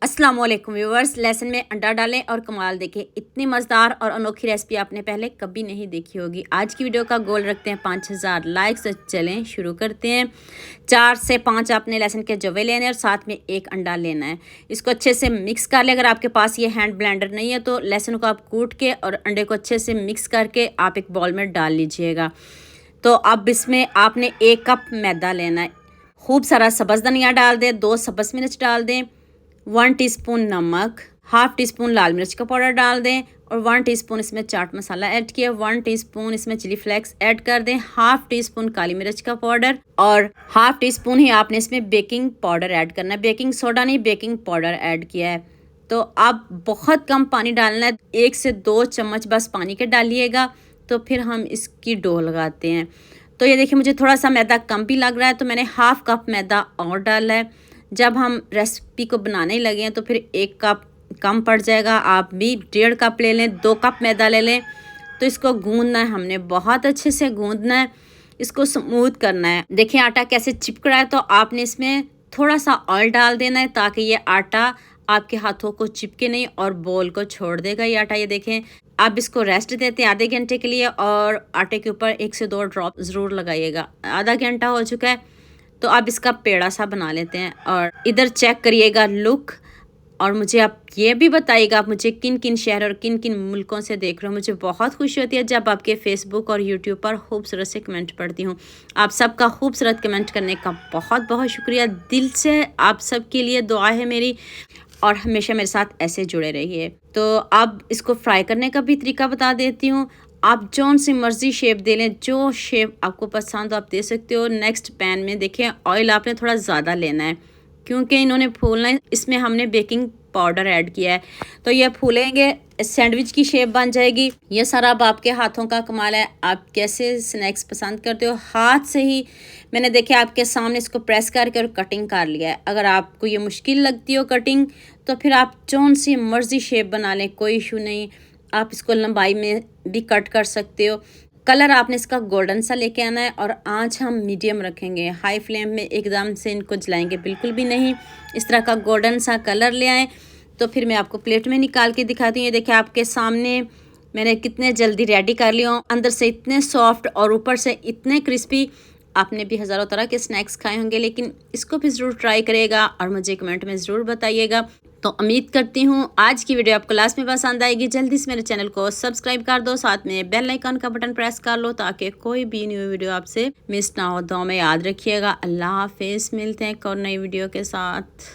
अस्सलाम वालेकुम viewers. Lesson में अंडा डालें और कमाल देखें। इतनी मज़ेदार और अनोखी रेसिपी आपने पहले कभी नहीं देखी होगी। आज की वीडियो का गोल रखते हैं 5000 लाइक्स। तो चलें शुरू करते हैं। 4 से 5 आपने लहसुन के जवे लेने और साथ में एक अंडा लेना है। इसको अच्छे से मिक्स कर लें। अगर आपके पास ये हैंड ब्लेंडर नहीं है तो लहसुन को आप कूट के और अंडे को अच्छे से मिक्स करके आप एक बाउल में डाल लीजिएगा। तो अब इसमें आपने 1 कप मैदा लेना है। खूब सारा सब्ज़ धनिया डाल दें, 2 सब्ज़ मिर्च डाल दें, 1 टीस्पून नमक, हाफ़ टीस्पून लाल मिर्च का पाउडर डाल दें और 1 टीस्पून इसमें चाट मसाला ऐड किया, 1 टीस्पून इसमें चिली फ्लेक्स ऐड कर दें, हाफ़ टीस्पून काली मिर्च का पाउडर और हाफ़ टीस्पून ही आपने इसमें बेकिंग पाउडर ऐड करना है। बेकिंग सोडा नहीं, बेकिंग पाउडर ऐड किया है। तो आप बहुत कम पानी डालना है, 1 से 2 चम्मच बस पानी के डालिएगा। तो फिर हम इसकी डो लगाते हैं। तो ये देखिए मुझे थोड़ा सा मैदा कम भी लग रहा है तो मैंने हाफ़ कप मैदा और डाला है। जब हम रेसिपी को बनाने लगे हैं तो फिर 1 कप कम पड़ जाएगा। आप भी 1.5 कप ले लें, 2 कप मैदा ले लें। तो इसको गूंदना है, हमने बहुत अच्छे से गूंदना है, इसको स्मूथ करना है। देखिए आटा कैसे चिपक रहा है। तो आपने इसमें थोड़ा सा ऑयल डाल देना है ताकि ये आटा आपके हाथों को चिपके नहीं और बोल को छोड़ देगा ये आटा। ये देखें आप इसको रेस्ट देते हैं आधे घंटे के लिए और आटे के ऊपर 1 से 2 ड्रॉप ज़रूर लगाइएगा। आधा घंटा हो चुका है तो आप इसका पेड़ा सा बना लेते हैं और इधर चेक करिएगा लुक। और मुझे आप ये भी बताइएगा आप मुझे किन किन शहर और किन किन मुल्कों से देख रहे हो। मुझे बहुत खुशी होती है जब आपके फेसबुक और यूट्यूब पर खूबसूरत से कमेंट पढ़ती हूँ। आप सबका खूबसूरत कमेंट करने का बहुत बहुत शुक्रिया। दिल से आप सब के लिए दुआ है मेरी और हमेशा मेरे साथ ऐसे जुड़े रहिए। तो अब इसको फ्राई करने का भी तरीका बता देती हूँ। आप जौन सी मर्ज़ी शेप दे लें, जो शेप आपको पसंद हो आप दे सकते हो। नेक्स्ट पैन में देखें ऑयल आपने थोड़ा ज़्यादा लेना है क्योंकि इन्होंने फूलना है। इसमें हमने बेकिंग पाउडर ऐड किया है तो ये फूलेंगे, सैंडविच की शेप बन जाएगी। ये सारा अब आपके हाथों का कमाल है। आप कैसे स्नैक्स पसंद करते हो, हाथ से ही मैंने देखे आपके सामने इसको प्रेस करके और कटिंग कर लिया है। अगर आपको ये मुश्किल लगती हो कटिंग तो फिर आप जौन सी मर्ज़ी शेप बना लें, कोई इशू नहीं। आप इसको लंबाई में भी कट कर सकते हो। कलर आपने इसका गोल्डन सा लेके आना है और आंच हम मीडियम रखेंगे। हाई फ्लेम में एकदम से इनको जलाएंगे बिल्कुल भी नहीं। इस तरह का गोल्डन सा कलर ले आए तो फिर मैं आपको प्लेट में निकाल के दिखाती हूँ। ये देखिए आपके सामने मैंने कितने जल्दी रेडी कर लिया हूँ। अंदर से इतने सॉफ्ट और ऊपर से इतने क्रिस्पी। आपने भी हज़ारों तरह के स्नैक्स खाए होंगे लेकिन इसको भी ज़रूर ट्राई करिएगा और मुझे कमेंट में ज़रूर बताइएगा। तो उम्मीद करती हूँ आज की वीडियो आपको लास्ट में पसंद आएगी। जल्दी से मेरे चैनल को सब्सक्राइब कर दो, साथ में बेल आइकन का बटन प्रेस कर लो ताकि कोई भी न्यू वीडियो आपसे मिस ना हो। दुआ में याद रखिएगा। अल्लाह हाफिज़। मिलते हैं एक और नई वीडियो के साथ।